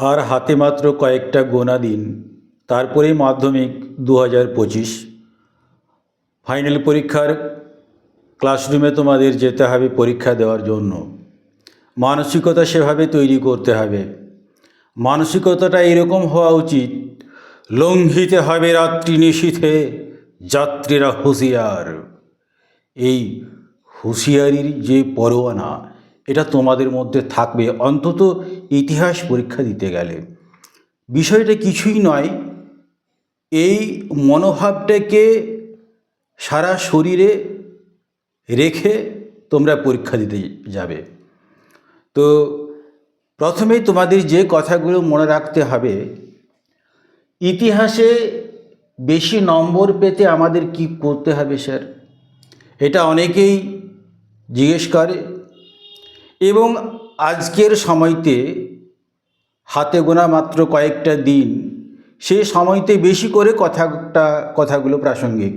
আর হাতে মাত্র কয়েকটা গোনা দিন, তারপরেই মাধ্যমিক 2025। ফাইনাল পরীক্ষার ক্লাসরুমে তোমাদের যেতে হবে পরীক্ষা দেওয়ার জন্য। মানসিকতা সেভাবে তৈরি করতে হবে। মানসিকতাটা এরকম হওয়া উচিত, লঙ্ঘিতে হবে রাত্রি নিশীথে, যাত্রীরা হুঁশিয়ার। এই হুঁশিয়ারির যে পরোয়ানা, এটা তোমাদের মধ্যে থাকবে অন্তত ইতিহাস পরীক্ষা দিতে গেলে। বিষয়টা কিছুই নয়, এই মনোভাবটাকে সারা শরীরে রেখে তোমরা পরীক্ষা দিতে যাবে। তো প্রথমেই তোমাদের যে কথাগুলো মনে রাখতে হবে, ইতিহাসে বেশি নম্বর পেতে আমাদের কি করতে হবে স্যার, এটা অনেকেই জিজ্ঞেস করে। এবং আজকের সময়তে হাতে গোনা মাত্র কয়েকটা দিন, সেই সময়তে বেশি করে কথাগুলো প্রাসঙ্গিক,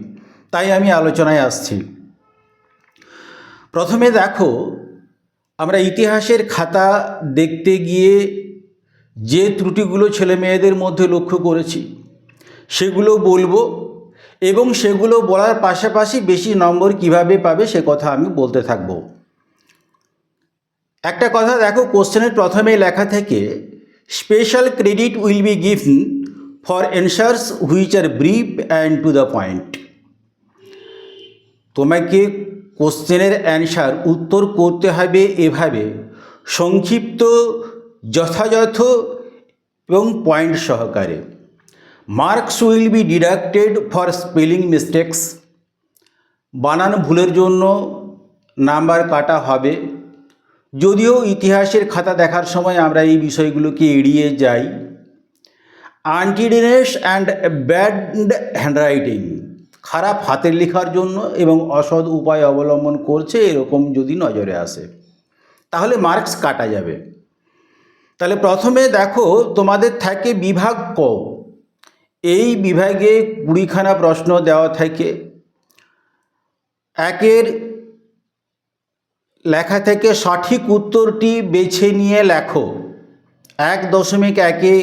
তাই আমি আলোচনায় আসছি। প্রথমে দেখো, আমরা ইতিহাসের খাতা দেখতে গিয়ে যে ত্রুটিগুলো ছেলে মেয়েদের মধ্যে লক্ষ্য করেছি সেগুলো বলবো, এবং সেগুলো বলার পাশাপাশি বেশি নম্বর কিভাবে পাবে সে কথা আমি বলতে থাকব। একটা কথা দেখো, কোশ্চেনের প্রথমে লেখা থেকে special credit will be given for answers which are brief and to the point. তোমাকে কোশ্চেনের অ্যান্সার উত্তর করতে হবে এভাবে, সংক্ষিপ্ত, যথাযথ এবং পয়েন্ট সহকারে। Marks will be deducted for spelling mistakes. বানান ভুলের জন্য নাম্বার কাটা হবে। যদিও ইতিহাসের খাতা দেখার সময় আমরা এই বিষয়গুলোকে এড়িয়ে যাই। আনটিডিনেস অ্যান্ড ব্যাড হ্যান্ডরাইটিং, খারাপ হাতের লেখার জন্য এবং অসৎ উপায় অবলম্বন করছে এরকম যদি নজরে আসে, তাহলে মার্কস কাটা যাবে। তাহলে প্রথমে দেখো, তোমাদের থাকে বিভাগ ক। এই বিভাগে 20খানা প্রশ্ন দেওয়া থাকে। একের লেখা থেকে সঠিক উত্তরটি বেছে নিয়ে লেখো। 1.1,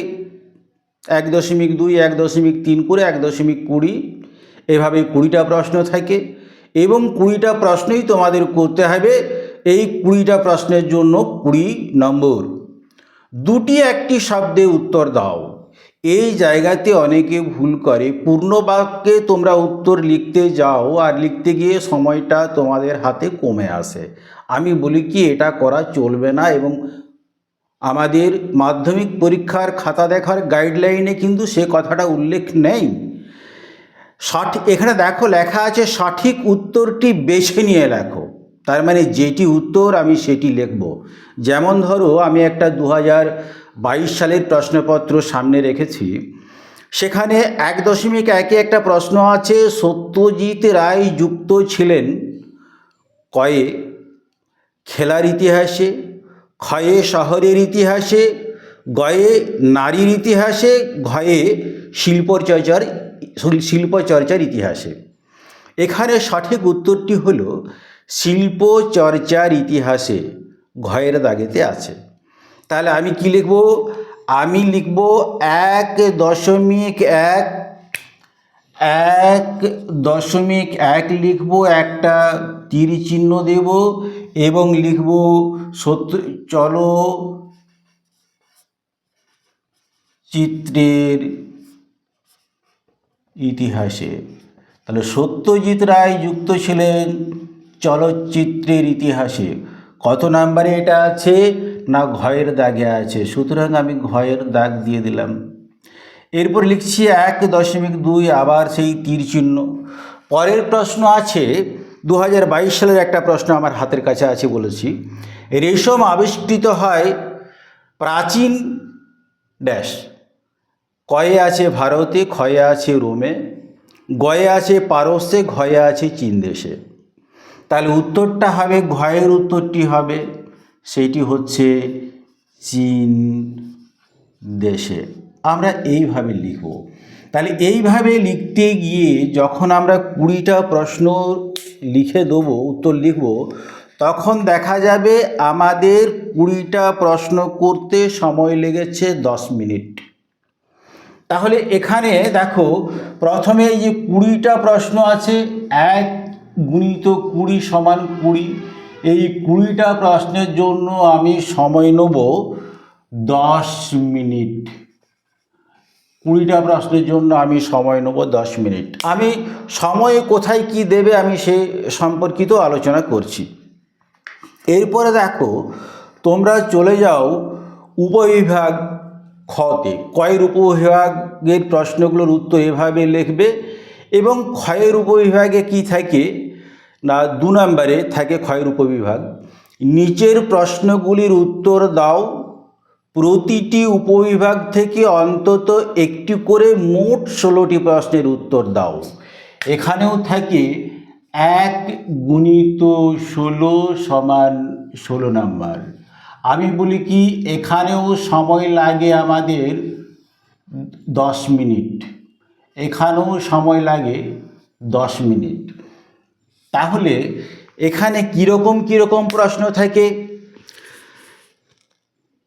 1.2, 1.3 করে 1.20, এভাবে 20টা প্রশ্ন থাকে এবং 20টা প্রশ্নই তোমাদের করতে হবে। এই 20টা প্রশ্নের জন্য 20 নম্বর। দুটি একটি শব্দে উত্তর দাও। এই জায়গাতে অনেকে ভুল করে, পূর্ণ বাক্যে তোমরা উত্তর লিখতে যাও আর লিখতে গিয়ে সময়টা তোমাদের হাতে কমে আসে। আমি বলি কি, এটা করা চলবে না, এবং আমাদের মাধ্যমিক পরীক্ষার খাতা দেখার গাইডলাইনে কিন্তু সে কথাটা উল্লেখ নেই। এখানে দেখো লেখা আছে সঠিক উত্তরটি বেছে নিয়ে লেখো, তার মানে যেটি উত্তর আমি সেটি লিখব। যেমন ধরো, আমি একটা 2022 সালের প্রশ্নপত্র সামনে রেখেছি, সেখানে 1.1 একটা প্রশ্ন আছে, সত্যজিৎ রায় যুক্ত ছিলেন কয়ে খেলার ইতিহাসে, ক্ষয়ে শহরের ইতিহাসে, গয়ে নারীর ইতিহাসে, ঘয়ে শিল্পচর্চার ইতিহাসে। এখানে সঠিক উত্তরটি হলো শিল্পচর্চার ইতিহাসে, ঘয়ের দাগেতে আছে। তাহলে আমি কি লিখব? আমি লিখব 1.1 লিখব, একটা তীর চিহ্ন দেব এবং লিখব চলচ্চিত্রের ইতিহাসে। তাহলে সত্যজিৎ রায় যুক্ত ছিলেন চলচ্চিত্রের ইতিহাসে। কত নাম্বারে এটা আছে না ঘয়ের দাগে আছে, সুতরাং আমি ঘয়ের দাগ দিয়ে দিলাম। এরপর লিখছি 1.2, আবার সেই তীর চিহ্ন। পরের প্রশ্ন আছে 2022 সালের একটা প্রশ্ন আমার হাতের কাছে আছে, বলেছি রেশম আবিষ্কৃত হয় প্রাচীন ড্যাশ। কয়ে আছে ভারতে, ক্ষয়ে আছে রোমে, গয়ে আছে পারস্যে, ঘয়ে আছে চীন দেশে। তাহলে উত্তরটা হবে, ঘয়ের উত্তরটি হবে, সেটি হচ্ছে চীন দেশে। আমরা এইভাবে লিখব। তাহলে এইভাবে লিখতে গিয়ে যখন আমরা 20টা প্রশ্ন লিখে দেবো, উত্তর লিখব, তখন দেখা যাবে আমাদের 20টা প্রশ্ন করতে সময় লেগেছে 10 মিনিট। তাহলে এখানে দেখো প্রথমে এই যে 20টা প্রশ্ন আছে, 1 গুণিত 20 সমান 20, এই 20টা প্রশ্নের জন্য আমি সময় নেব 10 মিনিট। 20টা প্রশ্নের জন্য আমি সময় নেব 10 মিনিট। আমি সময়ে কোথায় কি দেবে আমি সে সম্পর্কিত আলোচনা করছি। এরপরে দেখো তোমরা চলে যাও উপবিভাগ খতে। কয়ের উপবিভাগের প্রশ্নগুলোর উত্তর এভাবে লিখবে এবং ক্ষয়ের উপবিভাগে কি থাকে না 2 নম্বরে থাকে ক্ষয়ের উপবিভাগ। নিচের প্রশ্নগুলির উত্তর দাও, প্রতিটি উপবিভাগ থেকে অন্তত একটি করে মোট 16টি প্রশ্নের উত্তর দাও। এখানেও থাকে 1 গুণিত 16 সমান 16 নাম্বার। আমি বলি কি এখানেও সময় লাগে আমাদের 10 মিনিট, এখানেও সময় লাগে 10 মিনিট। তাহলে এখানে কীরকম প্রশ্ন থাকে,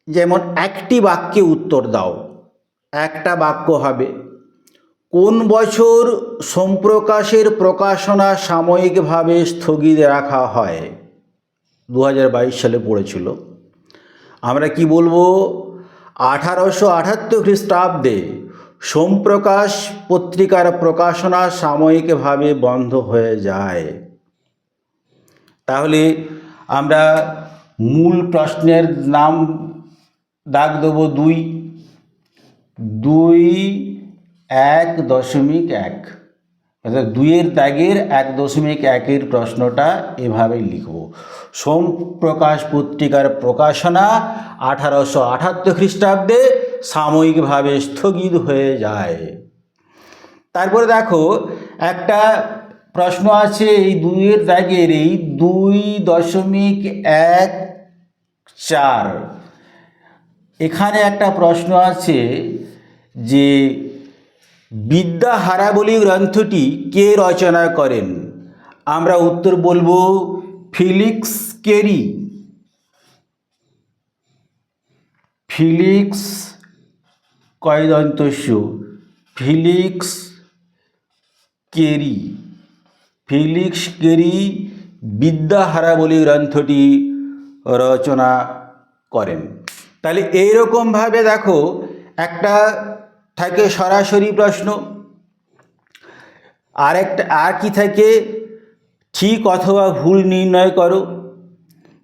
যেমন একটি বাক্যে উত্তর দাও, একটা বাক্য হবে কোন বছর সম্প্রকাশের প্রকাশনা সাময়িকভাবে স্থগিত রাখা হয়? 2022 সালে পড়েছিল। আমরা কি বলবো 1878 খ্রিস্টাব্দে সোমপ্রকাশ পত্রিকার প্রকাশনা সাময়িকভাবে বন্ধ হয়ে যায়। তাহলে আমরা মূল প্রশ্নের নাম দাগ দেব 2.1.1, অর্থাৎ 2-এর দাগের 1.1-এর প্রশ্নটা এভাবেই লিখব। সোমপ্রকাশ পত্রিকার প্রকাশনা 1878 খ্রিস্টাব্দে সাময়িকভাবে স্থগিত হয়ে যায়। তারপরে দেখো একটা প্রশ্ন আছে এই 2-এর দাগের এই 2.14, এখানে একটা প্রশ্ন আছে যে বিদ্যাহারাবলী গ্রন্থটি কে রচনা করেন? আমরা উত্তর বলবো ফিলিক্স কেরি। ফিলিক্স কয়দন্তস্য ফিলিক্স কেরি। ফিলিক্স কেরি বিদ্যাহারাবলী গ্রন্থটি রচনা করেন। তাহলে এইরকমভাবে দেখো একটা থাকে সরাসরি প্রশ্ন, আর কি থাকে ঠিক অথবা ভুল নির্ণয় করো।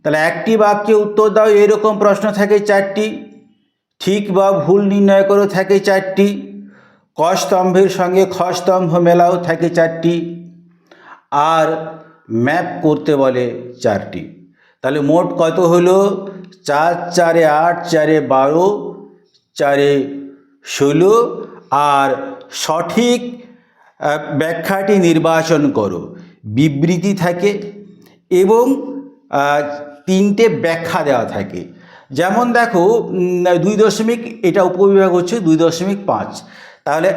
তাহলে একটি বাক্যে উত্তর দাও এরকম প্রশ্ন থাকে 4টি, ঠিক বা ভুল নির্ণয় করো থাকে 4টি, ক স্তম্ভের সঙ্গে খ স্তম্ভ মেলাও থাকে 4টি, আর ম্যাপ করতে বলে 4টি। তাহলে মোট কত হলো 4 4 8 4 12 4 16, আর সঠিক ব্যাখ্যাটি নির্বাচন করো। বিবৃতি থাকে এবং 3টে ব্যাখ্যা দেওয়া থাকে। যেমন দেখো 2 এটা উপবিভাগ হচ্ছে 2.5। তাহলে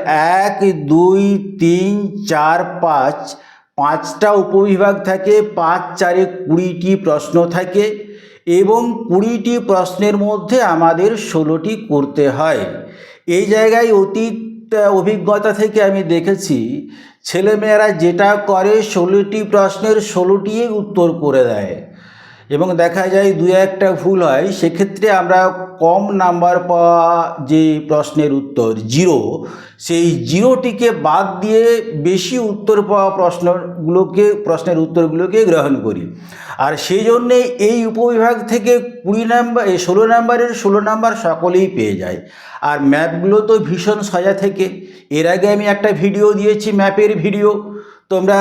1 2 3 4 5 5টা উপবিভাগ থাকে, 5 4 20টি প্রশ্ন থাকে এবং 20টি প্রশ্নের মধ্যে আমাদের 16টি করতে হয়। এই জায়গায় অতীত অভিজ্ঞতা থেকে আমি দেখেছি ছেলেমেয়েরা যেটা করে 16টি প্রশ্নের 16টিই উত্তর করে দেয় এবং দেখা যায় 2-1টা ভুল হয়। সেক্ষেত্রে আমরা কম নাম্বার পাওয়া যে প্রশ্নের উত্তর 0, সেই 0টিকে বাদ দিয়ে বেশি উত্তর পাওয়া প্রশ্নের উত্তরগুলোকে গ্রহণ করি। আর সেই জন্যে এই উপবিভাগ থেকে 16 নাম্বারের 16 নাম্বার সকলেই পেয়ে যায়। আর ম্যাপগুলো তো ভীষণ সোজা থেকে, এর আগে আমি একটা ভিডিও দিয়েছি ম্যাপের ভিডিও, তোমরা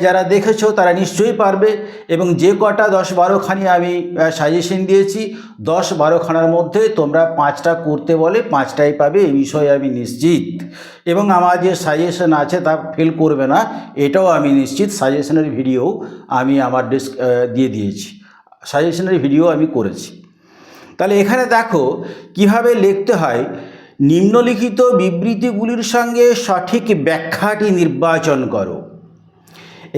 যারা দেখেছো তারা নিশ্চয়ই পারবে। এবং যে কটা 10-12খানি আমি সাজেশন দিয়েছি 10-12খানার মধ্যে তোমরা 5টা করতে বলে 5টাই পাবে, এই বিষয়ে আমি নিশ্চিত। এবং আমার যে সাজেশন আছে তা ফেল করবে না, এটাও আমি নিশ্চিত। সাজেশনের ভিডিও আমি আমার দিয়ে দিয়েছি, সাজেশনের ভিডিও আমি করেছি। তাহলে এখানে দেখো কিভাবে লিখতে হয়, নিম্নলিখিত বিবৃতিগুলির সঙ্গে সঠিক ব্যাখ্যাটি নির্বাচন করো।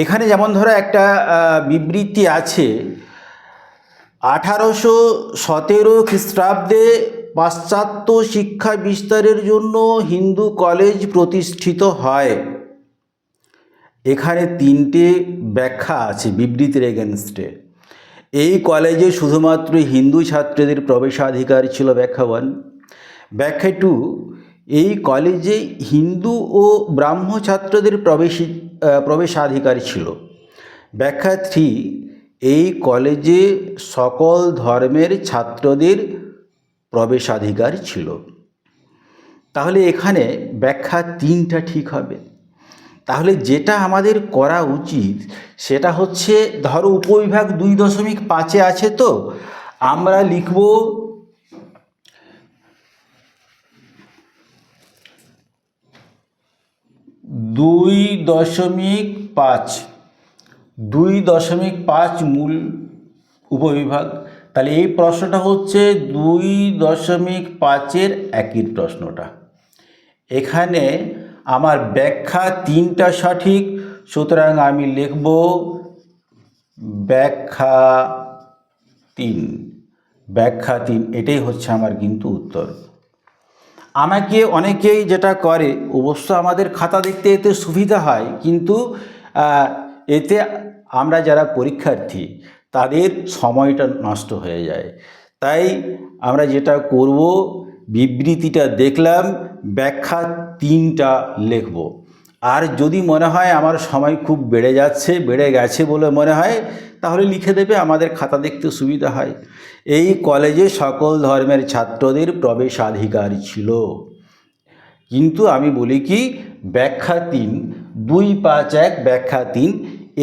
এখানে যেমন ধরো একটা বিবৃতি আছে, 1817 খ্রিস্টাব্দে পাশ্চাত্য শিক্ষা বিস্তারের জন্য হিন্দু কলেজ প্রতিষ্ঠিত হয়। এখানে তিনটে ব্যাখ্যা আছে বিবৃতির এগেনস্টে। এই কলেজে শুধুমাত্র হিন্দু ছাত্রদের প্রবেশাধিকার ছিল, ব্যাখ্যা 1। ব্যাখ্যা 2, এই কলেজে হিন্দু ও ব্রাহ্ম ছাত্রদের প্রবেশাধিকার ছিল। ব্যাখ্যা 3, এই কলেজে সকল ধর্মের ছাত্রদের প্রবেশাধিকার ছিল। তাহলে এখানে ব্যাখ্যা 3টা ঠিক হবে। তাহলে যেটা আমাদের করা উচিত সেটা হচ্ছে, ধরো উপবিভাগ 2.5-এ আছে, তো আমরা লিখব 2.5, 2.5 মূল উপবিভাগ। তাহলে এই প্রশ্নটা হচ্ছে 2.5-এর একই প্রশ্নটা। এখানে আমার ব্যাখ্যা 3টা সঠিক, সুতরাং আমি লিখব ব্যাখ্যা 3, ব্যাখ্যা 3, এটাই হচ্ছে আমার কিন্তু উত্তর। আমাকে অনেকেই যেটা করে, অবশ্য আমাদের খাতা দেখতে এতে সুবিধা হয়, কিন্তু এতে আমরা যারা পরীক্ষার্থী তাদের সময়টা নষ্ট হয়ে যায়। তাই আমরা যেটা করব, বিবৃতিটা দেখলাম, ব্যাখ্যা 3টা লিখব। আর যদি মনে হয় আমার সময় খুব বেড়ে গেছে বলে মনে হয়, তাহলে লিখে দেবে, আমাদের খাতা দেখতে সুবিধা হয়। এই কলেজে সকল ধর্মের ছাত্রদের প্রবেশাধিকার ছিল। কিন্তু আমি বলি কি, ব্যাখ্যা 3, 251 ব্যাখ্যা 3,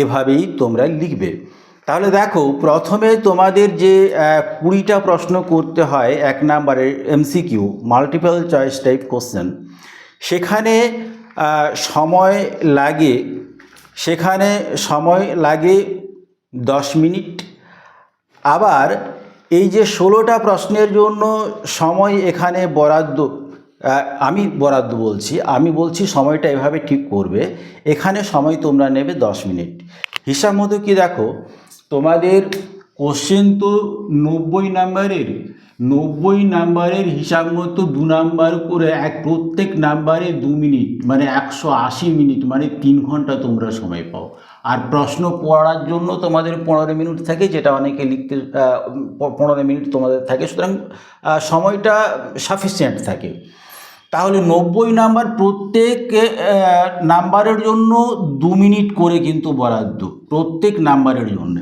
এভাবেই তোমরা লিখবে। তাহলে দেখো, প্রথমে তোমাদের যে 20টা প্রশ্ন করতে হয় 1 নম্বরের MCQ, multiple choice type question, সেখানে সময় লাগে 10 মিনিট। আবার এই যে 16টা প্রশ্নের জন্য সময় এখানে বরাদ্দ, আমি বলছি সময়টা এভাবে ঠিক করবে। এখানে সময় তোমরা নেবে 10 মিনিট। হিসাব মতো কি দেখো, তোমাদের কোশ্চেন তো 90 নাম্বারের হিসাব মতো 2 নাম্বার করে, প্রত্যেক নাম্বারে 2 মিনিট, মানে 180 মিনিট, মানে 3 ঘন্টা তোমরা সময় পাও। আর প্রশ্ন পড়ার জন্য তোমাদের 15 মিনিট থাকে, যেটা অনেকে লিখতে 15 মিনিট তোমাদের থাকে, সুতরাং সময়টা সাফিসিয়েন্ট থাকে। তাহলে 90 নাম্বার, প্রত্যেক নাম্বারের জন্য 2 মিনিট করে কিন্তু বরাদ্দ, প্রত্যেক নাম্বারের জন্য।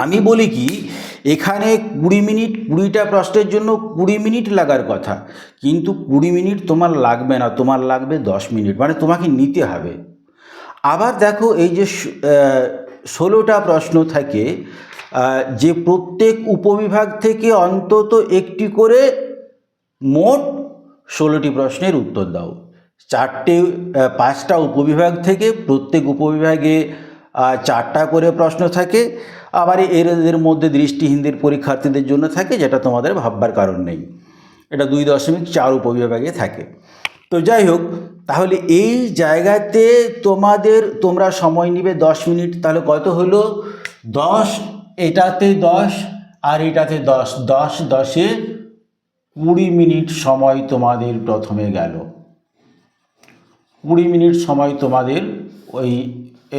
আমি বলি কি, এখানে 20 মিনিট, 20টা প্রশ্নের জন্য 20 মিনিট লাগার কথা, কিন্তু 20 মিনিট তোমার লাগবে না, তোমার লাগবে 10 মিনিট, মানে তোমাকে নিতে হবে। আবার দেখো, এই যে 16টা প্রশ্ন থাকে, যে প্রত্যেক উপবিভাগ থেকে অন্তত একটি করে, মোট 16টি প্রশ্নের উত্তর দাও। 5টা উপবিভাগ থেকে, প্রত্যেক উপবিভাগে 4টা করে প্রশ্ন থাকে। আবার এর মধ্যে দৃষ্টিহীনদের পরীক্ষার্থীদের জন্য থাকে, যেটা তোমাদের ভাববার কারণ নেই, এটা 2.4 উপবিভাগে থাকে। তো যাই হোক, তাহলে এই জায়গাতে তোমরা সময় নিবে 10 মিনিট। তাহলে কত হলো? 10, এটাতে 10 আর এটাতে 10, 10 10-এ 20 মিনিট সময় তোমাদের প্রথমে গেল। 20 মিনিট সময় তোমাদের ওই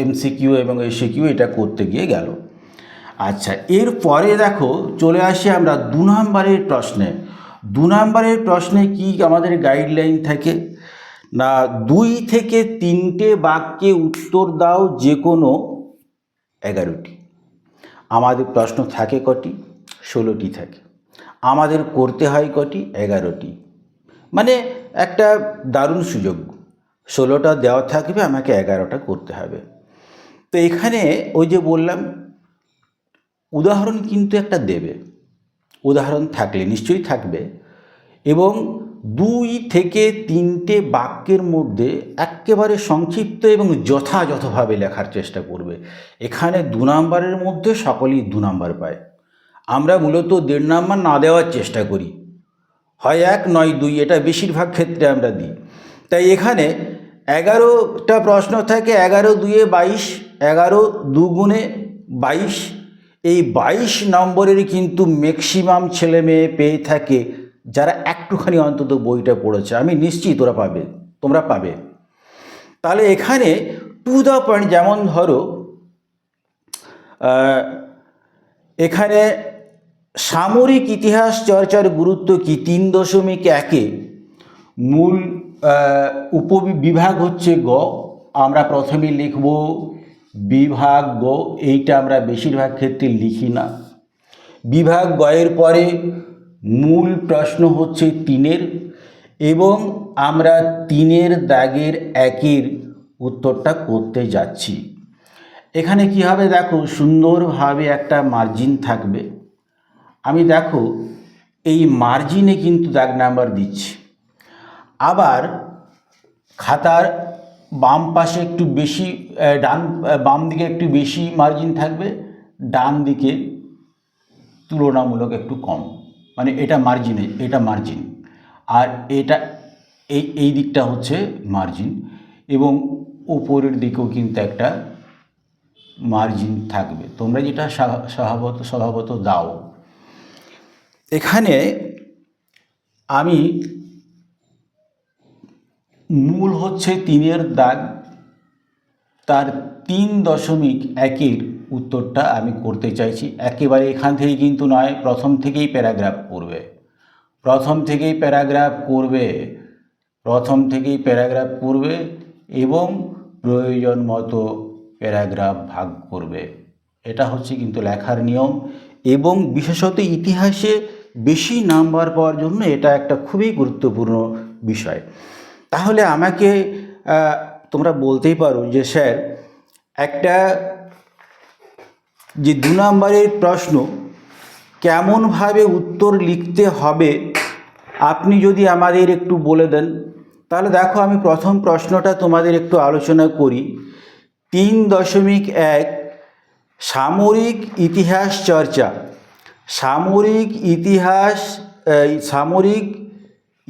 MCQ এবং SCQ এটা করতে গিয়ে গেল। আচ্ছা, এরপরে দেখো, চলে আসি আমরা 2 নম্বরের প্রশ্নে। 2 নম্বরের প্রশ্নে কি আমাদের গাইডলাইন থাকে না, 2 থেকে 3টে বাক্যে উত্তর দাও, যে কোনো 11টি। আমাদের প্রশ্ন থাকে কটি? 16টি থাকে। আমাদের করতে হয় কটি? 11টি। মানে একটা দারুণ সুযোগ, 16টা দেওয়া থাকবে, আমাকে 11টা করতে হবে। তো এখানে ওই যে বললাম, উদাহরণ কিন্তু একটা দেবে, উদাহরণ থাকলে নিশ্চয়ই থাকবে, এবং 2 থেকে 3টে বাক্যের মধ্যে একেবারে সংক্ষিপ্ত এবং যথাযথভাবে লেখার চেষ্টা করবে। এখানে 2 নম্বরের মধ্যে সকলেই 2 নম্বর পায়। আমরা মূলত 1.5 নম্বর না দেওয়ার চেষ্টা করি, হয় 1 নয় 2, এটা বেশিরভাগ ক্ষেত্রে আমরা দিই। তাই এখানে 11টা প্রশ্ন থাকে, 11 দুয়ে 22, 11 দুগুণে 22। এই 22 নম্বরের কিন্তু ম্যাক্সিমাম ছেলে মেয়ে পেয়ে থাকে যারা একটুখানি অন্তত বইটা পড়েছে। আমি নিশ্চিত তোমরা পাবে। তাহলে এখানে টু দ্য পয়েন্ট, যেমন ধরো এখানে সামরিক ইতিহাস চর্চার গুরুত্ব কি 3.1-এ মূল উপবিভাগ হচ্ছে গ। আমরা প্রথমে লিখব বিভাগ গ, এইটা আমরা বেশিরভাগ ক্ষেত্রে লিখি না। বিভাগ গয়ের পরে মূল প্রশ্ন হচ্ছে 3-এর, এবং আমরা 3-এর দাগের 1-এর উত্তরটা করতে যাচ্ছি। এখানে কি হবে দেখো, সুন্দরভাবে একটা মার্জিন থাকবে। আমি দেখো এই মার্জিনে কিন্তু দাগ নাম্বার দিচ্ছি। আবার খাতার বাম পাশে একটু বেশি, বাম দিকে একটু বেশি মার্জিন থাকবে, ডান দিকে তুলনামূলক একটু কম। মানে এটা মার্জিন, আর এটা এই দিকটা হচ্ছে মার্জিন, এবং উপরের দিকেও কিন্তু একটা মার্জিন থাকবে। তোমরা যেটা স্বভাবত দাও। এখানে আমি মূল হচ্ছে 3-এর দাগ, তার 3.1-এর উত্তরটা আমি করতে চাইছি। একেবারে এখান থেকে কিন্তু নয়, প্রথম থেকেই প্যারাগ্রাফ করবে এবং প্রয়োজন মতো প্যারাগ্রাফ ভাগ করবে। এটা হচ্ছে কিন্তু লেখার নিয়ম, এবং বিশেষত ইতিহাসে বেশি নাম্বার পাওয়ার জন্য এটা একটা খুবই গুরুত্বপূর্ণ বিষয়। তাহলে আমাকে তোমরা বলতেই পারো যে স্যার, একটা যে 2 নম্বরের প্রশ্ন কেমনভাবে উত্তর লিখতে হবে আপনি যদি আমাদের একটু বলে দেন। তাহলে দেখো, আমি প্রথম প্রশ্নটা তোমাদের একটু আলোচনা করি। 3.1 সামরিক ইতিহাস চর্চা। সামরিক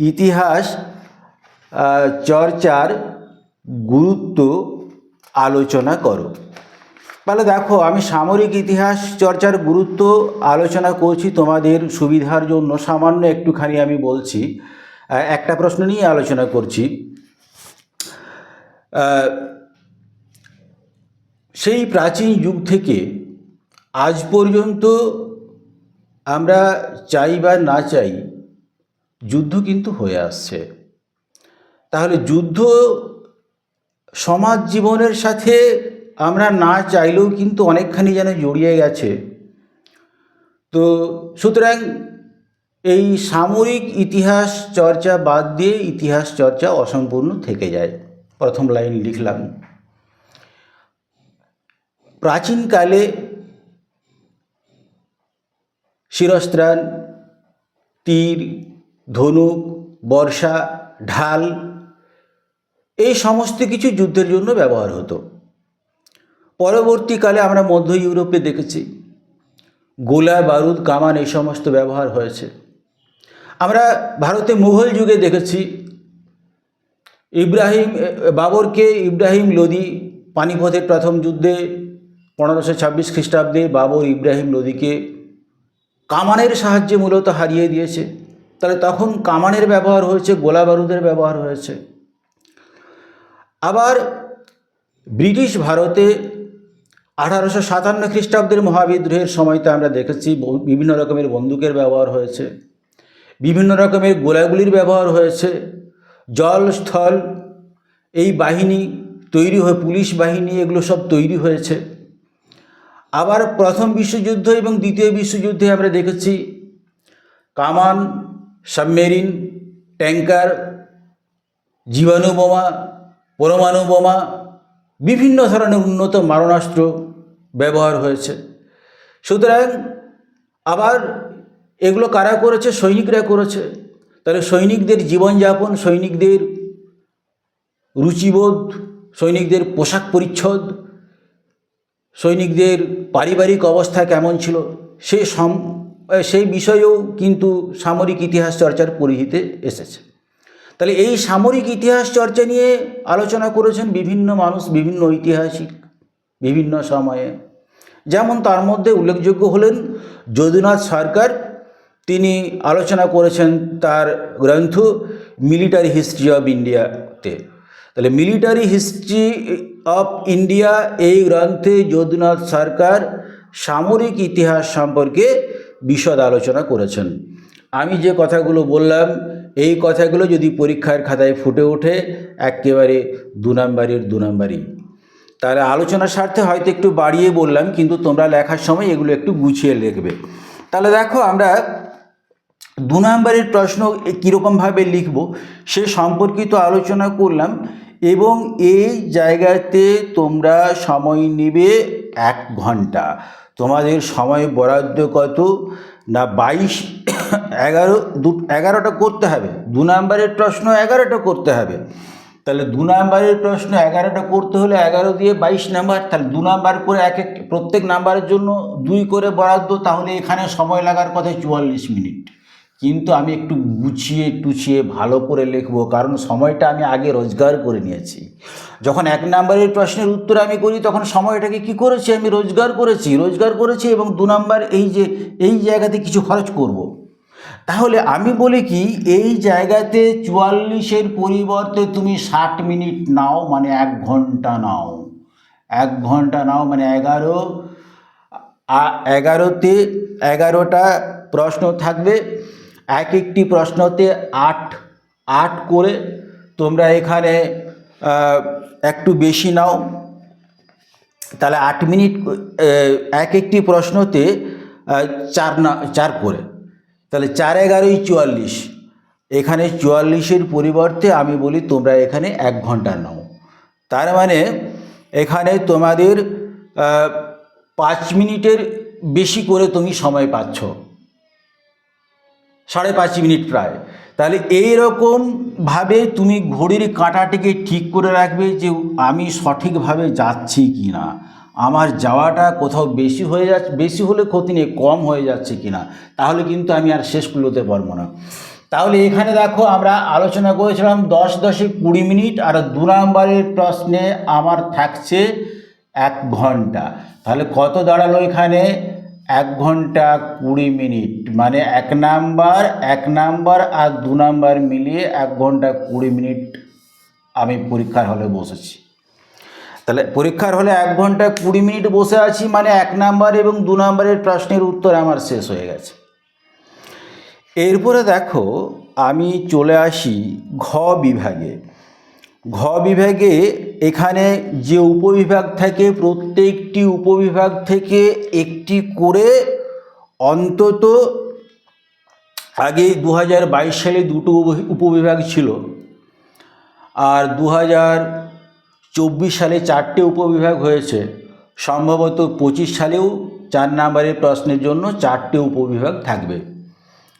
ইতিহাস চর্চার গুরুত্ব আলোচনা করো। তাহলে দেখো, আমি সামরিক ইতিহাস চর্চার গুরুত্ব আলোচনা করছি তোমাদের সুবিধার জন্য। সামান্য একটুখানি আমি বলছি, একটা প্রশ্ন নিয়ে আলোচনা করছি। সেই প্রাচীন যুগ থেকে আজ পর্যন্ত আমরা চাই বা না চাই, যুদ্ধ কিন্তু হয়ে আসছে। তাহলে যুদ্ধ সমাজ জীবনের সাথে আমরা না চাইলেও কিন্তু অনেকখানি যেন জড়িয়ে গেছে। তো সুতরাং এই সামরিক ইতিহাস চর্চা বাদ দিয়ে ইতিহাস চর্চা অসম্পূর্ণ থেকে যায়। প্রথম লাইন লিখলাম, প্রাচীনকালে শিরস্ত্রাণ, তীর, ধনুক, বর্ষা, ঢাল এই সমস্ত কিছু যুদ্ধের জন্য ব্যবহার হতো। পরবর্তীকালে আমরা মধ্য ইউরোপে দেখেছি গোলা, বারুদ, কামান এই সমস্ত ব্যবহার হয়েছে। আমরা ভারতে মুঘল যুগে দেখেছি বাবরকে ইব্রাহিম লোদি পানিপথের প্রথম যুদ্ধে 1526 খ্রিস্টাব্দে বাবর ইব্রাহিম লোদিকে কামানের সাহায্যে মূলত হারিয়ে দিয়েছে। তাহলে তখন কামানের ব্যবহার হয়েছে, গোলা বারুদের ব্যবহার হয়েছে। আবার ব্রিটিশ ভারতে 1857 খ্রিস্টাব্দের মহাবিদ্রোহের সময়তে আমরা দেখেছি বিভিন্ন রকমের বন্দুকের ব্যবহার হয়েছে, বিভিন্ন রকমের গোলাগুলির ব্যবহার হয়েছে। জল, স্থল এই বাহিনী তৈরি হয়ে, পুলিশ বাহিনী এগুলো সব তৈরি হয়েছে। আবার প্রথম বিশ্বযুদ্ধ এবং দ্বিতীয় বিশ্বযুদ্ধে আমরা দেখেছি কামান, সাবমেরিন, ট্যাঙ্কার, জীবাণু বোমা, পরমাণু বোমা, বিভিন্ন ধরনের উন্নত মারণাস্ত্র ব্যবহার হয়েছে। সুতরাং আবার এগুলো কারা করেছে? সৈনিকরা করেছে। তাহলে সৈনিকদের জীবনযাপন, সৈনিকদের রুচিবোধ, সৈনিকদের পোশাক পরিচ্ছদ, সৈনিকদের পারিবারিক অবস্থা কেমন ছিল সেই বিষয়েও কিন্তু সামরিক ইতিহাস চর্চার পরিধিতে এসেছে। তাহলে এই সামরিক ইতিহাস চর্চা নিয়ে আলোচনা করেছেন বিভিন্ন মানুষ, বিভিন্ন ঐতিহাসিক বিভিন্ন সময়ে। যেমন তার মধ্যে উল্লেখযোগ্য হলেন যদুনাথ সরকার। তিনি আলোচনা করেছেন তার গ্রন্থ মিলিটারি হিস্ট্রি অফ ইন্ডিয়াতে। তাহলে মিলিটারি হিস্ট্রি অফ ইন্ডিয়া এই গ্রন্থে যদুনাথ সরকার সামরিক ইতিহাস সম্পর্কে বিশদ আলোচনা করেছেন। আমি যে কথাগুলো বললাম এই কথাগুলো যদি পরীক্ষার খাতায় ফুটে ওঠে একেবারে 2 নাম্বারই। তাহলে আলোচনার স্বার্থে হয়তো একটু বাড়িয়ে বললাম, কিন্তু তোমরা লেখার সময় এগুলো একটু গুছিয়ে লিখবে। তাহলে দেখো আমরা 2 নাম্বারের প্রশ্ন কীরকমভাবে লিখব সে সম্পর্কিত আলোচনা করলাম, এবং এই জায়গাতে তোমরা সময় নেবে 1 ঘন্টা। তোমাদের সময় বরাদ্দ কত না 11টা করতে হবে। 2 নাম্বারের প্রশ্ন 11টা করতে হবে। তাহলে 2 নাম্বারের প্রশ্ন 11টা করতে হলে 11 দিয়ে 22 নাম্বার, তাহলে 2 নাম্বার করে প্রত্যেক নাম্বারের জন্য 2 করে বরাদ্দ। তাহলে এখানে সময় লাগার কথা 44 মিনিট। কিন্তু আমি একটু গুছিয়ে টুছিয়ে ভালো করে লিখব, কারণ সময়টা আমি আগে রোজগার করে নিয়েছি। যখন 1 নাম্বারের প্রশ্নের উত্তর আমি করি তখন সময়টাকে কি করেছি, আমি রোজগার করেছি এবং 2 নাম্বার এই জায়গাতে কিছু খরচ করব। তাহলে আমি বলি কি, এই জায়গাতে 44-এর পরিবর্তে তুমি 60 মিনিট নাও, মানে 1 ঘন্টা নাও। 1 ঘন্টা নাও মানে 11তে 11টা প্রশ্ন থাকবে। একটি প্রশ্নতে 8 করে তোমরা এখানে একটু বেশি নাও। তাহলে 8 মিনিট একটি প্রশ্নতে 4 করে, তাহলে 4 11 44। এখানে 44-এর পরিবর্তে আমি বলি তোমরা এখানে 1 ঘন্টা নাও। তার মানে এখানে তোমাদের 5 মিনিটের বেশি করে তুমি সময় পাচ্ছ, 5.5 মিনিট প্রায়। তাহলে এইরকমভাবে তুমি ঘড়ির কাঁটাটিকে ঠিক করে রাখবে যে আমি সঠিকভাবে যাচ্ছি কি না, আমার যাওয়াটা কোথাও বেশি হলে ক্ষতি নেই, কম হয়ে যাচ্ছে কি না, তাহলে কিন্তু আমি আর শেষ করতে পারবো না। তাহলে এখানে দেখো আমরা আলোচনা করেছিলাম 10 10 20 মিনিট, আর 2 নাম্বারের প্রশ্নে আমার থাকছে 1 ঘন্টা। তাহলে কত দাঁড়ালো এখানে 1 ঘন্টা 20 মিনিট, মানে 1 নাম্বার আর 2 নাম্বার মিলিয়ে 1 ঘন্টা 20 মিনিট আমি পরীক্ষার হলে বসেছি। তাহলে পরীক্ষার হলে 1 ঘন্টা 20 মিনিট বসে আছি, মানে 1 নাম্বার এবং 2 নাম্বারের প্রশ্নের উত্তর আমার শেষ হয়ে গেছে। এরপরে দেখো আমি চলে আসি ঘ বিভাগে। ঘ বিভাগে এখানে যে উপবিভাগ থাকে প্রত্যেকটি উপবিভাগ থেকে একটি করে অন্তত, আগে 2022 সালে 2টো উপবিভাগ ছিল, আর 2024 সালে 4টে উপবিভাগ হয়েছে। সম্ভবত 25 সালেও 4 নাম্বারের প্রশ্নের জন্য 4টে উপবিভাগ থাকবে।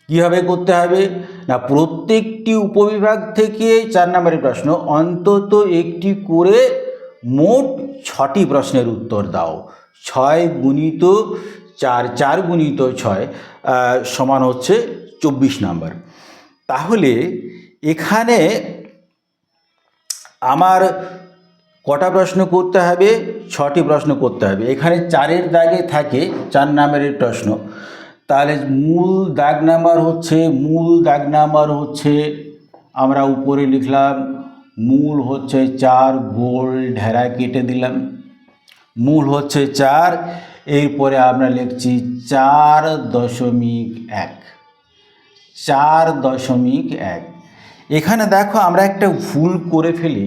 কীভাবে করতে হবে না, প্রত্যেকটি উপবিভাগ থেকে 4 নাম্বারের প্রশ্ন অন্তত একটি করে মোট 6টি প্রশ্নের উত্তর দাও। 6 গুণিত 4, 4 গুণিত 6 সমান হচ্ছে 24 নাম্বার। তাহলে এখানে আমার কটা প্রশ্ন করতে হবে, 6টি প্রশ্ন করতে হবে। এখানে 4-এর দাগে থাকে 4 নাম্বারের প্রশ্ন। তাহলে মূল দাগ নাম্বার হচ্ছে আমরা উপরে লিখলাম, মূল হচ্ছে 4, গোল ঢেরা কেটে দিলাম, মূল হচ্ছে 4। এরপরে আমরা লিখছি 4.1, 4.1। এখানে দেখো আমরা একটা ভুল করে ফেলি,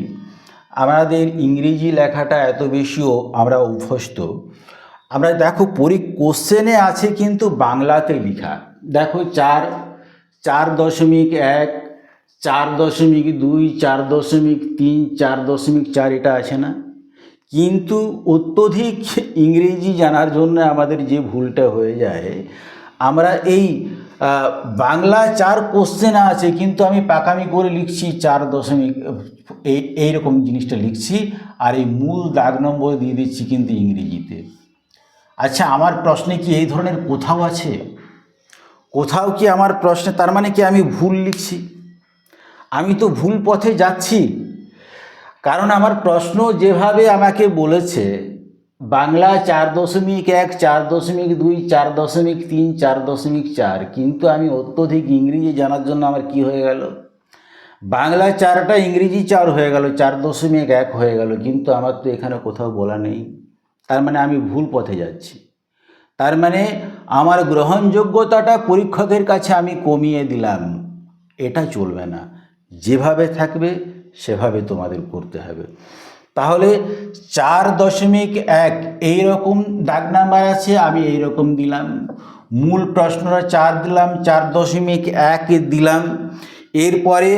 আমাদের ইংরেজি লেখাটা এত বেশিও আমরা অভ্যস্ত। আমরা দেখো কোশ্চেনে আছে কিন্তু বাংলাতে লেখা, দেখো 4.1, 4.2, 4.3, 4.4 এটা আছে না, কিন্তু অত্যধিক ইংরেজি জানার জন্য আমাদের যে ভুলটা হয়ে যায়, আমরা এই বাংলা 4 কোশ্চেন আছে কিন্তু আমি পাকামি করে লিখছি 4., এইরকম জিনিসটা লিখছি, আর এই মূল দাগ নম্বর দিয়ে দিচ্ছি কিন্তু ইংরেজিতে। আচ্ছা, আমার প্রশ্নে কি এই ধরনের কোথাও আছে? কোথাও কি আমার প্রশ্নে তার মানে কি আমি ভুল লিখছি? আমি তো ভুল পথে যাচ্ছি। কারণ আমার প্রশ্ন যেভাবে আমাকে বলেছে, বাংলা 4.1, 4.2, 4.3, 4.4, কিন্তু আমি অত্যধিক ইংরেজি জানার জন্য আমার কি হয়ে গেল, বাংলা 4টা ইংরেজি 4 হয়ে গেল, 4.1 হয়ে গেল, কিন্তু আমার তো এখানে কোথাও বলা নেই। তার মানে আমি ভুল পথে যাচ্ছি। তার মানে আমার গ্রহণযোগ্যতাটা পরীক্ষকের কাছে আমি কমিয়ে দিলাম। এটা চলবে না, যেভাবে থাকবে সেভাবে তোমাদের করতে হবে। তাহলে 4.1 এইরকম দাগ নাম্বার আছে, আমি এইরকম দিলাম। মূল প্রশ্নটা 4 দিলাম, 4.1 দিলাম। এরপরে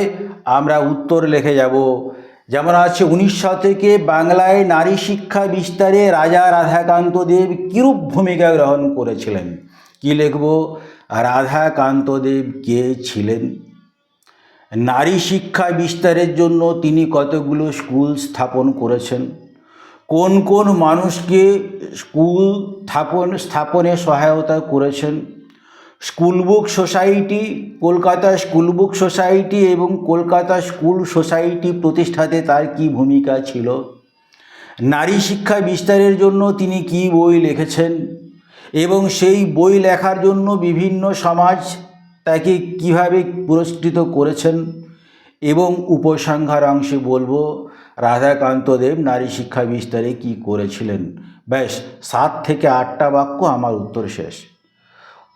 আমরা উত্তর লিখে যাব। যেমন আছে 19 শতকে বাংলায় নারী শিক্ষা বিস্তারে রাজা রাধাকান্ত দেব কিরূপ ভূমিকা গ্রহণ করেছিলেন। কি লিখব? রাধাকান্ত দেব কে ছিলেন? নারী শিক্ষা বিস্তারের জন্য তিনি কতগুলো স্কুল স্থাপন করেছেন? কোন কোন মানুষকে স্কুল স্থাপনে সহায়তা করেছেন? School book society, Kolkata school book society এবং কলকাতা স্কুল সোসাইটি প্রতিষ্ঠাতে তার কি ভূমিকা ছিল? নারী শিক্ষা বিস্তারের জন্য তিনি কি বই লিখেছেন এবং সেই বই লেখার জন্য বিভিন্ন সমাজ তাকে কিভাবে পুরস্কৃত করেছেন? এবং উপসংহার অংশে বলবো রাধাকান্ত দেব নারী শিক্ষা বিস্তারে কি করেছিলেন। ব্যাস 7 থেকে 8টা বাক্য, আমার উত্তর শেষ।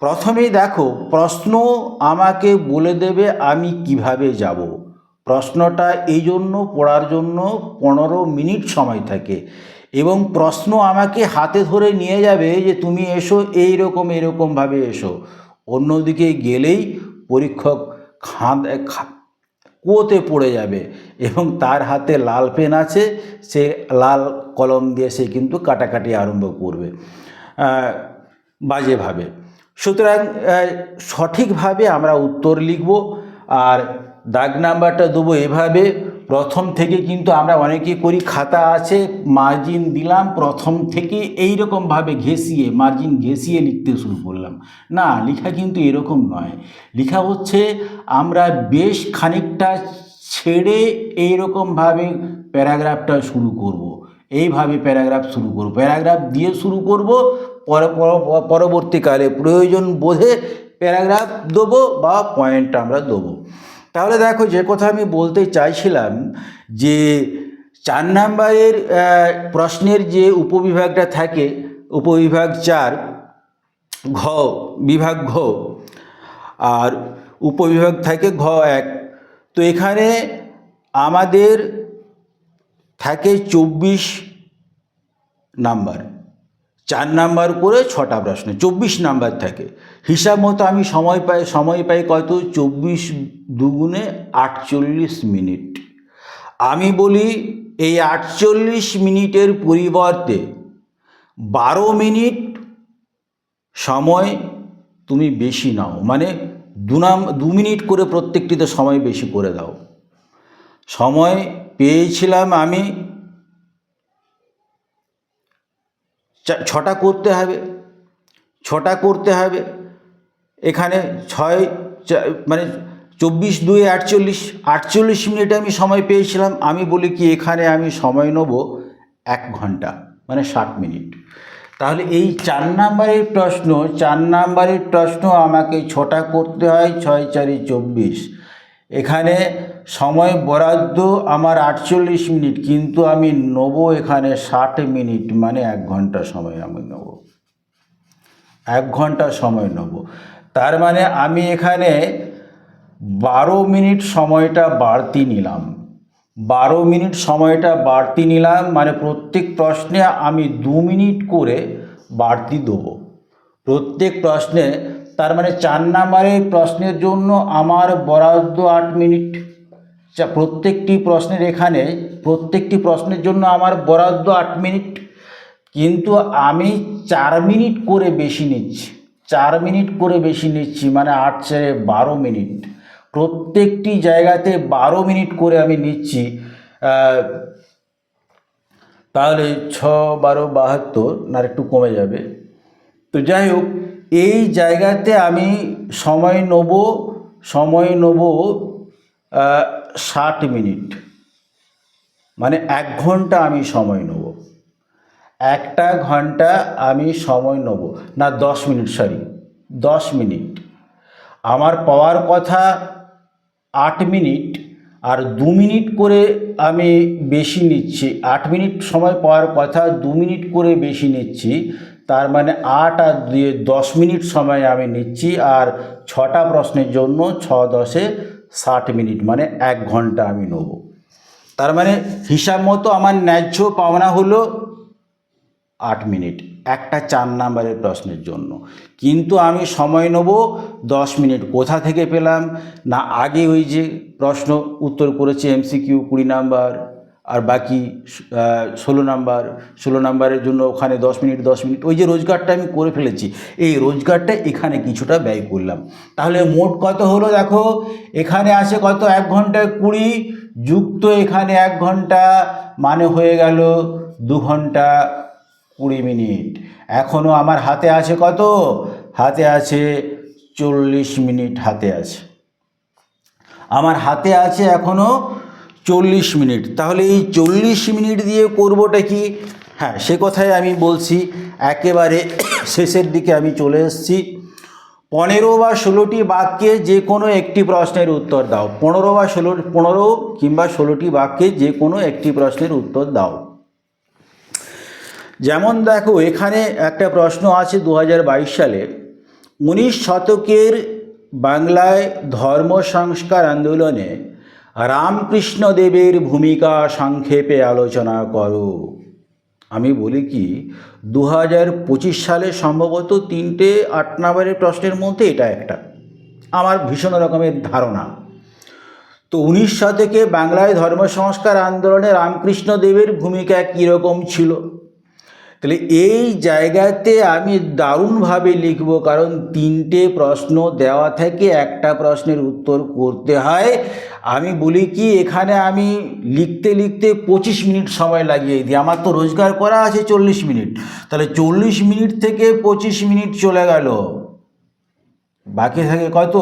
প্রথমেই দেখো, প্রশ্ন আমাকে বলে দেবে আমি কিভাবে যাব। প্রশ্নটা এই জন্য পড়ার জন্য 15 মিনিট সময় থাকে এবং প্রশ্ন আমাকে হাতে ধরে নিয়ে যাবে যে তুমি এসো, এরকমভাবে এসো। অন্যদিকে গেলেই পরীক্ষক কুয়োতে পড়ে যাবে এবং তার হাতে লাল পেন আছে, সে লাল কলম দিয়ে সে কিন্তু কাটাকাটি আরম্ভ করবে বাজেভাবে। সুতরাং সঠিকভাবে আমরা উত্তর লিখব। আর দাগ নাম্বারটা দেবো এভাবে। প্রথম থেকে কিন্তু আমরা অনেকে করি, খাতা আছে, মার্জিন দিলাম, প্রথম থেকে এইরকমভাবে ঘেঁষিয়ে মার্জিন ঘেঁষিয়ে লিখতে শুরু করলাম। না, লেখা কিন্তু এরকম নয়। লেখা হচ্ছে আমরা বেশ খানিকটা ছেড়ে এইরকমভাবে প্যারাগ্রাফটা শুরু করব। এইভাবে প্যারাগ্রাফ শুরু করব, প্যারাগ্রাফ দিয়ে শুরু করব, পরবর্তীকালে প্রয়োজন বোধে প্যারাগ্রাফ দেবো বা পয়েন্ট আমরা দেবো। তাহলে দেখো, যে কথা আমি বলতে চাইছিলাম যে 4 নাম্বারের প্রশ্নের যে উপবিভাগটা থাকে, উপবিভাগ 4 ঘ, বিভাগ ঘ, আর উপবিভাগ থাকে ঘ 1। তো এখানে আমাদের থাকে 24 নাম্বার, 4 নাম্বার করে 6টা প্রশ্ন, 24 নাম্বার থাকে। হিসাব মতো আমি সময় পাই কত? 24 দুগুণে 48 মিনিট। আমি বলি এই 48 মিনিটের পরিবর্তে 12 মিনিট সময় তুমি বেশি নাও, মানে 2 মিনিট করে প্রত্যেকটিতে সময় বেশি করে দাও। সময় পেয়েছিলাম আমি 6টা করতে হবে। এখানে 6 মানে 24 2 48 মিনিটে আমি সময় পেয়েছিলাম। আমি বলি কি এখানে আমি সময় নেব 1 ঘন্টা, মানে 60 মিনিট। তাহলে এই 4 নাম্বারের প্রশ্ন আমাকে 6টা করতে হয়, 6 4 24। এখানে সময় বরাদ্দ আমার 48 মিনিট, কিন্তু আমি নেব এখানে 60 মিনিট, মানে 1 ঘন্টা সময় আমি নেব, 1 ঘন্টা সময় নেব। তার মানে আমি এখানে 12 মিনিট সময়টা বাড়তি নিলাম। 12 মিনিট সময়টা বাড়তি নিলাম, মানে প্রত্যেক প্রশ্নে আমি 2 মিনিট করে বাড়তি দেবো প্রত্যেক প্রশ্নে। তার মানে 4 নাম্বারের প্রশ্নের জন্য আমার বরাদ্দ 8 মিনিট। প্রত্যেকটি প্রশ্নের জন্য আমার বরাদ্দ 8 মিনিট, কিন্তু আমি 4 মিনিট করে বেশি নিচ্ছি, মানে 8 4 12 মিনিট। প্রত্যেকটি জায়গাতে 12 মিনিট করে আমি নিচ্ছি। তাহলে 6 12 72, না একটু কমে যাবে। তো যাই হোক, এই জায়গাতে আমি সময় নেব 60 মিনিট, মানে 1 ঘন্টা আমি সময় নেব। 1 ঘন্টা আমি সময় নেব, না 10 মিনিট, সরি 10 মিনিট। আমার পাওয়ার কথা 8 মিনিট, আর 2 মিনিট করে আমি বেশি নিচ্ছি। 8 মিনিট সময় পাওয়ার কথা, 2 মিনিট করে বেশি নিচ্ছি। তার মানে 8 আর 2 10 মিনিট সময় আমি নিচ্ছি, আর 6টা প্রশ্নের জন্য 6 10 60 মিনিট, মানে 1 ঘন্টা আমি নেব। তার মানে হিসাব মতো আমার ন্যায্য পাওনা হলো 8 মিনিট একটা 4 নাম্বারের প্রশ্নের জন্য। কিন্তু আমি সময় নেব 10 মিনিট। কোথা থেকে পেলাম? না, আগে ওই যে প্রশ্ন উত্তর করেছি MCQ 20 নাম্বার, আর বাকি 16 নাম্বারের জন্য ওখানে 10 মিনিট 10 মিনিট, ওই যে রোজগারটা আমি করে ফেলেছি, এই রোজগারটা এখানে কিছুটা ব্যয় করলাম। তাহলে মোট কত হলো দেখো, এখানে আছে কত, 1 ঘন্টায় 20 যুক্ত এখানে 1 ঘন্টা, মানে হয়ে গেল 2 ঘন্টা 20 মিনিট। এখনও আমার হাতে আছে কত? হাতে আছে 40 মিনিট হাতে আছে। আমার হাতে আছে এখনও 40 মিনিট। তাহলে এই 40 মিনিট দিয়ে করবোটা কি? হ্যাঁ, সে কথাই আমি বলছি। একেবারে শেষের দিকে আমি চলে এসেছি। 15 বা 16টি বাক্যে যে কোনো একটি প্রশ্নের উত্তর দাও। 15 কিংবা 16টি বাক্যে যে কোনো একটি প্রশ্নের উত্তর দাও। যেমন দেখো, এখানে একটা প্রশ্ন আছে 2022 সালে, 19 শতকের বাংলায় ধর্ম সংস্কার আন্দোলনে রামকৃষ্ণদেবের ভূমিকা সংক্ষেপে আলোচনা করো। আমি বলি কি, 2025 সালে সম্ভবত 3টে 8 নাম্বারের প্রশ্নের মধ্যে এটা একটা, আমার ভীষণ রকমের ধারণা। তো 19 শতকে বাংলায় ধর্ম সংস্কার আন্দোলনে রামকৃষ্ণদেবের ভূমিকা কীরকম ছিল, তাহলে এই জায়গাতে আমি দারুণভাবে লিখব, কারণ 3টে প্রশ্ন দেওয়া থেকে একটা প্রশ্নের উত্তর করতে হয়। আমি বলি কি, এখানে আমি লিখতে লিখতে 25 মিনিট সময় লাগিয়ে দিই। আমার তো রোজগার করা আছে 40 মিনিট, তাহলে 40 মিনিট থেকে 25 মিনিট চলে গেল, বাকি থাকে কত?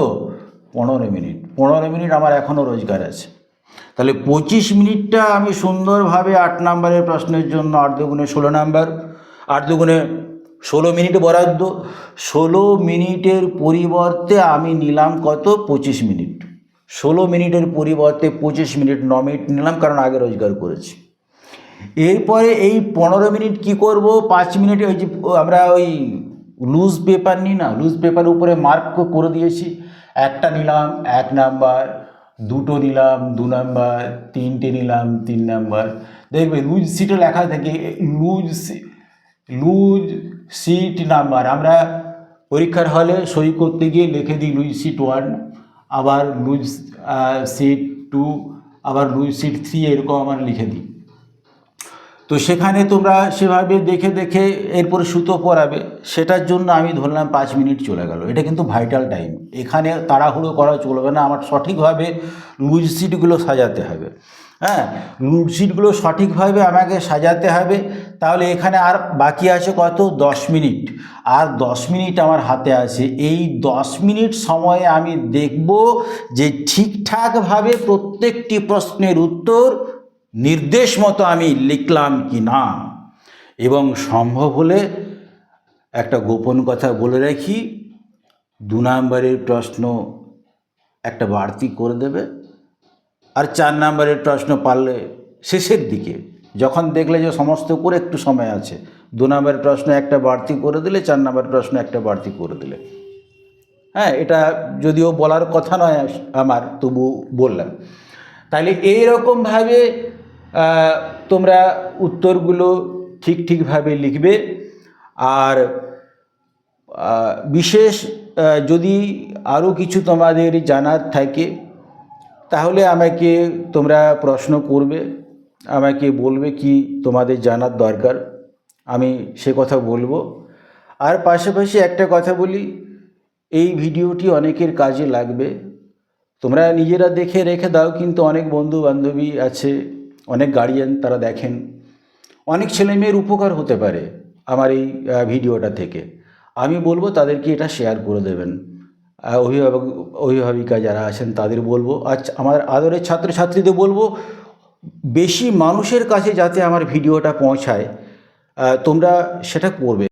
15 মিনিট। 15 মিনিট আমার এখনও রোজগার আছে। তাহলে 25 মিনিটটা আমি সুন্দরভাবে 8 নাম্বারের প্রশ্নের জন্য 8 দুগুণে 16 নাম্বার, 8 দুগুণে 16 মিনিট বরাদ্দ। 16 মিনিটের পরিবর্তে আমি নিলাম কত? 25 মিনিট। 16 মিনিটের পরিবর্তে 25 মিনিট, 9 মিনিট নিলাম, কারণ আগে রোজগার করেছি। এরপরে এই 15 মিনিট কি করব? 5 মিনিটে ওই যে আমরা ওই লুজ পেপার নিই না, লুজ পেপারের উপরে মার্ক করে দিয়েছি। একটা নিলাম 1 নাম্বার, 2টো নিলাম 2 নাম্বার, 3টে নিলাম 3 নাম্বার। দেখবে লুজ সিটে লেখা থাকে লুজ সিট নাম্বার। আমরা পরীক্ষার হলে সই করতে গিয়ে লিখে দিই লুজ সিট 1, আবার লুজ সিট 2, আবার লুজ সিট 3, এরকম আমার লিখে দিই। তো সেখানে তোমরা সেভাবে দেখে দেখে এরপরে সুতো পরাবে, সেটার জন্য আমি ধরলাম 5 মিনিট চলে গেল। এটা কিন্তু ভাইটাল টাইম, এখানে তাড়াহুড়ো করা চলবে না, আমার সঠিকভাবে লুজ সিটগুলো সাজাতে হবে। হ্যাঁ, লুজ সিটগুলো সঠিকভাবে আমাকে সাজাতে হবে। তাহলে এখানে আর বাকি আছে কত? 10 মিনিট। আর 10 মিনিট আমার হাতে আছে। এই 10 মিনিট সময়ে আমি দেখব যে ঠিকঠাকভাবে প্রত্যেকটি প্রশ্নের উত্তর নির্দেশ মতো আমি লিখলাম কি না। এবং সম্ভব হলে একটা গোপন কথা বলে রাখি, 2 নাম্বারের প্রশ্ন একটা বাড়তি করে দেবে, আর 4 নাম্বারের প্রশ্ন পারলে শেষের দিকে, যখন দেখলে যে সমস্ত করে একটু সময় আছে, 2 নাম্বারের প্রশ্ন একটা বাড়তি করে দিলে, 4 নাম্বারের প্রশ্ন একটা বাড়তি করে দিলে। হ্যাঁ, এটা যদিও বলার কথা নয় আমার, তবু বললাম। তাহলে এইরকমভাবে তোমরা উত্তরগুলো ঠিকভাবে লিখবে। আর বিশেষ যদি আরও কিছু তোমাদের জানার থাকে, তাহলে আমাকে তোমরা প্রশ্ন করবে, আমাকে বলবে কি তোমাদের জানার দরকার, আমি সে কথা বলবো। আর পাশাপাশি একটা কথা বলি, এই ভিডিওটি অনেকের কাজে লাগবে। তোমরা নিজেরা দেখে রেখে দাও, কিন্তু অনেক বন্ধু বান্ধবী আছে, অনেক গার্ডিয়ান, তারা দেখেন, অনেক ছেলেমেয়ের উপকার হতে পারে আমার এই ভিডিওটা থেকে। আমি বলবো তাদেরকে এটা শেয়ার করে দেবেন। অভিভাবক অভিভাবিকা যারা আছেন তাদের বলবো, আচ্ছা আমার আদরের ছাত্রছাত্রীদের বলবো, বেশি মানুষের কাছে যাতে আমার ভিডিওটা পৌঁছায় তোমরা সেটা করবে।